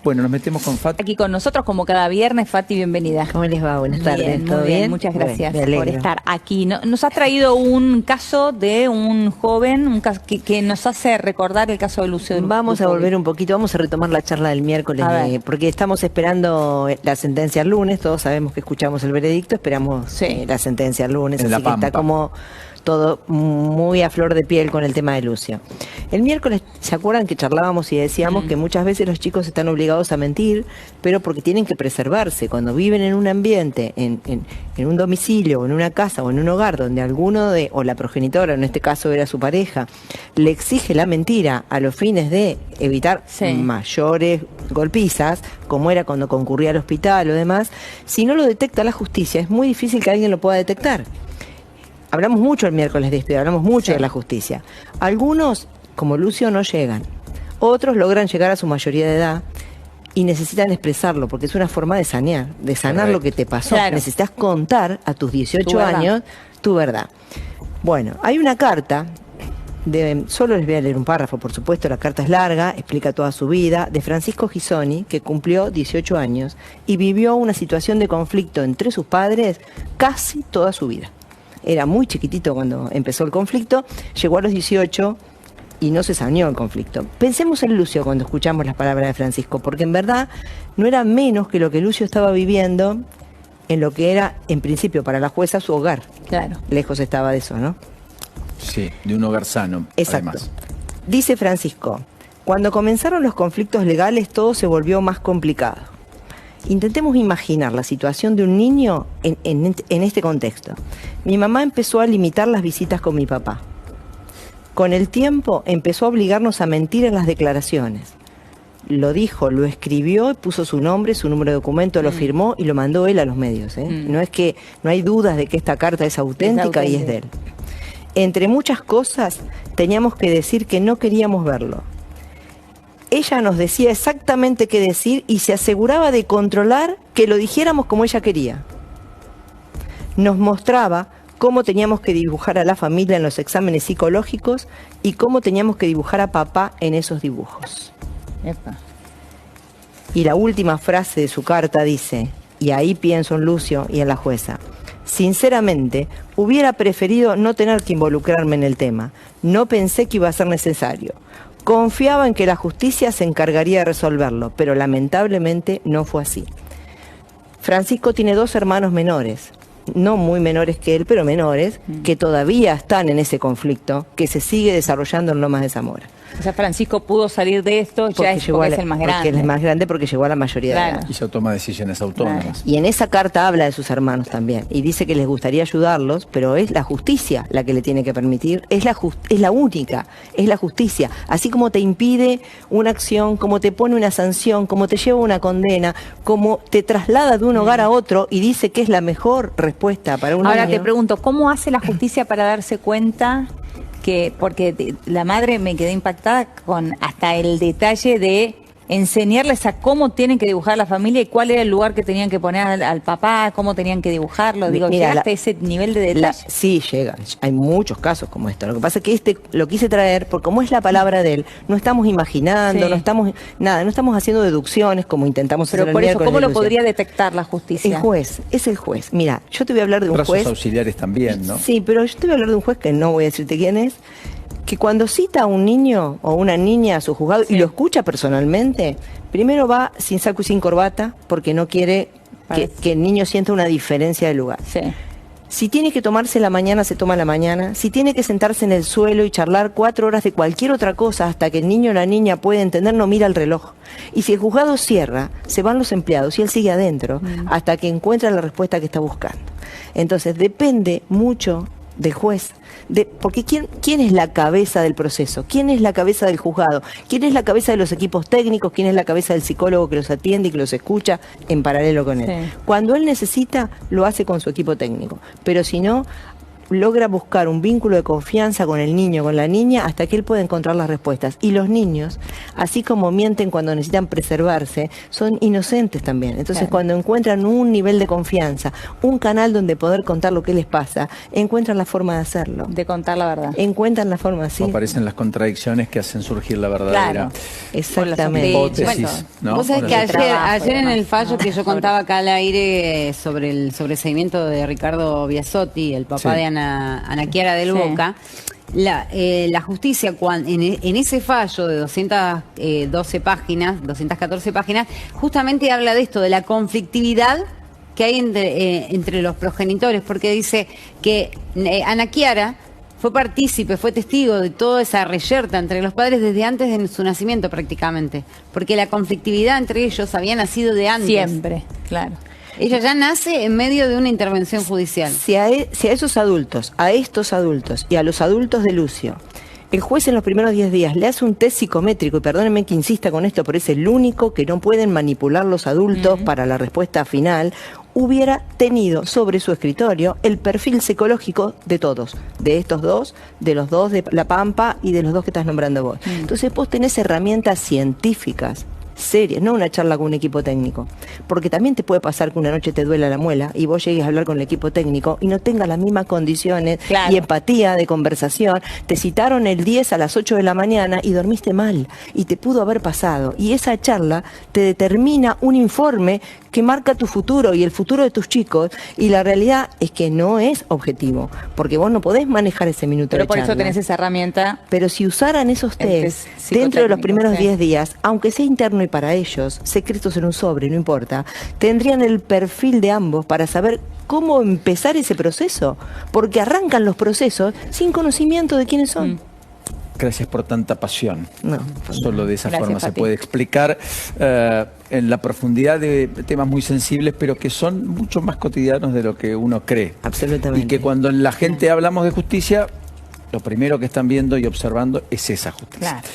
Bueno, nos metemos con Fati. Aquí con nosotros, como cada viernes. Fati, bienvenida. ¿Cómo les va? Buenas tardes. ¿Todo bien? Muchas gracias Bueno, por estar aquí. Nos has traído un caso de un joven, un caso que nos hace recordar el caso de Lucio. Vamos a volver un poquito, vamos a retomar la charla del miércoles, porque estamos esperando la sentencia el lunes. Todos sabemos que escuchamos el veredicto, esperamos la sentencia el lunes, así que está como todo muy a flor de piel con el tema de Lucio. El miércoles, ¿se acuerdan que charlábamos y decíamos que muchas veces los chicos están obligados a mentir, pero porque tienen que preservarse? Cuando viven en un ambiente, en un domicilio, o en una casa, o en un hogar, donde alguno o la progenitora, en este caso era su pareja, le exige la mentira a los fines de evitar mayores golpizas, como era cuando concurría al hospital o demás, si no lo detecta la justicia, es muy difícil que alguien lo pueda detectar. Hablamos mucho el miércoles de esto, hablamos mucho de la justicia. Algunos, como Lucio, no llegan. Otros logran llegar a su mayoría de edad y necesitan expresarlo, porque es una forma de sanar lo que te pasó. Claro. Necesitas contar a tus 18 años tu verdad. Bueno, hay una carta, solo les voy a leer un párrafo, por supuesto, la carta es larga, explica toda su vida, de Francisco Gisoni, que cumplió 18 años y vivió una situación de conflicto entre sus padres casi toda su vida. Era muy chiquitito cuando empezó el conflicto, llegó a los 18 y no se saneó el conflicto. Pensemos en Lucio cuando escuchamos las palabras de Francisco, porque en verdad no era menos que lo que Lucio estaba viviendo en lo que era, en principio, para la jueza su hogar. Claro. Lejos estaba de eso, ¿no? Sí, de un hogar sano. Exacto. Además. Dice Francisco, cuando comenzaron los conflictos legales todo se volvió más complicado. Intentemos imaginar la situación de un niño en este contexto. Mi mamá empezó a limitar las visitas con mi papá. Con el tiempo empezó a obligarnos a mentir en las declaraciones. Lo dijo, lo escribió, puso su nombre, su número de documento, lo firmó y lo mandó él a los medios. No hay dudas de que esta carta es auténtica y es de él. Entre muchas cosas teníamos que decir que no queríamos verlo. Ella nos decía exactamente qué decir y se aseguraba de controlar que lo dijéramos como ella quería. Nos mostraba cómo teníamos que dibujar a la familia en los exámenes psicológicos y cómo teníamos que dibujar a papá en esos dibujos. Epa. Y la última frase de su carta dice, y ahí pienso en Lucio y en la jueza, sinceramente, hubiera preferido no tener que involucrarme en el tema. No pensé que iba a ser necesario. Confiaba en que la justicia se encargaría de resolverlo, pero lamentablemente no fue así. Francisco tiene 2 hermanos menores, no muy menores que él, pero menores, que todavía están en ese conflicto, que se sigue desarrollando en Lomas de Zamora. O sea, Francisco pudo salir de esto porque es el más grande. Porque él es más grande porque llegó a la mayoría de edad. Y se toma decisiones autónomas. Y en esa carta habla de sus hermanos también. Y dice que les gustaría ayudarlos, pero es la justicia la que le tiene que permitir. Es la única, es la justicia. Así como te impide una acción, como te pone una sanción, como te lleva una condena, como te traslada de un hogar a otro y dice que es la mejor respuesta para un niño. Ahora te pregunto, ¿cómo hace la justicia para darse cuenta porque la madre me quedé impactada con hasta el detalle de enseñarles a cómo tienen que dibujar la familia y cuál era el lugar que tenían que poner al papá, cómo tenían que dibujarlo? Digo, ¿llega hasta ese nivel de detalle? Sí, llega. Hay muchos casos como esto. Lo que pasa es que lo quise traer, porque como es la palabra de él, no estamos imaginando, no estamos haciendo deducciones como intentamos hacer. Pero por eso, ¿cómo lo podría detectar la justicia? El juez, es el juez. Mira, yo te voy a hablar de un juez. Brazos auxiliares también, ¿no? Sí, pero yo te voy a hablar de un juez que no voy a decirte quién es, que cuando cita a un niño o una niña a su juzgado y lo escucha personalmente, primero va sin saco y sin corbata porque no quiere que el niño sienta una diferencia de lugar. Sí. Si tiene que tomarse la mañana, se toma la mañana. Si tiene que sentarse en el suelo y charlar 4 horas de cualquier otra cosa hasta que el niño o la niña puede entender, no mira el reloj. Y si el juzgado cierra, se van los empleados y él sigue adentro hasta que encuentra la respuesta que está buscando. Entonces depende mucho del juez. Porque ¿quién es la cabeza del proceso? ¿Quién es la cabeza del juzgado? ¿Quién es la cabeza de los equipos técnicos? ¿Quién es la cabeza del psicólogo que los atiende y que los escucha en paralelo con él? Sí. Cuando él necesita, lo hace con su equipo técnico. Pero si no, logra buscar un vínculo de confianza con el niño, con la niña, hasta que él puede encontrar las respuestas. Y los niños, así como mienten cuando necesitan preservarse, son inocentes también. Entonces, cuando encuentran un nivel de confianza, un canal donde poder contar lo que les pasa, encuentran la forma de hacerlo. De contar la verdad. Encuentran la forma, sí. Aparecen las contradicciones que hacen surgir la verdadera exactamente. hipótesis, ¿no? Vos sabés que ayer en el fallo que yo contaba acá al aire sobre el sobreseimiento de Ricardo Biasotti, el papá de Ana Chiara del Boca, la justicia en ese fallo de 214 páginas, justamente habla de esto, de la conflictividad que hay entre los progenitores, porque dice que Ana Chiara fue partícipe, fue testigo de toda esa reyerta entre los padres desde antes de su nacimiento prácticamente, porque la conflictividad entre ellos había nacido de antes. Siempre, claro. Ella ya nace en medio de una intervención judicial. Si a esos adultos, a estos adultos y a los adultos de Lucio, el juez en los primeros 10 días le hace un test psicométrico, y perdónenme que insista con esto, pero es el único que no pueden manipular los adultos para la respuesta final, hubiera tenido sobre su escritorio el perfil psicológico de todos, de estos dos, de los dos de La Pampa y de los dos que estás nombrando vos. Entonces vos tenés herramientas científicas serias, no una charla con un equipo técnico, porque también te puede pasar que una noche te duela la muela y vos llegues a hablar con el equipo técnico y no tengas las mismas condiciones y empatía de conversación. Te citaron el 10 a las 8 de la mañana y dormiste mal y te pudo haber pasado, y esa charla te determina un informe que marca tu futuro y el futuro de tus chicos, y la realidad es que no es objetivo, porque vos no podés manejar ese minuto pero de por charla. eso tenés esa herramienta. Pero si usaran esos test dentro de los primeros 10 días, aunque sea interno y para ellos, secretos en un sobre, no importa, tendrían el perfil de ambos para saber cómo empezar ese proceso, porque arrancan los procesos sin conocimiento de quiénes son. Gracias por tanta pasión. No, solo de esa forma se Fati. puede explicar en la profundidad de temas muy sensibles, pero que son mucho más cotidianos de lo que uno cree. Absolutamente. Y que cuando la gente hablamos de justicia, lo primero que están viendo y observando es esa justicia. Claro.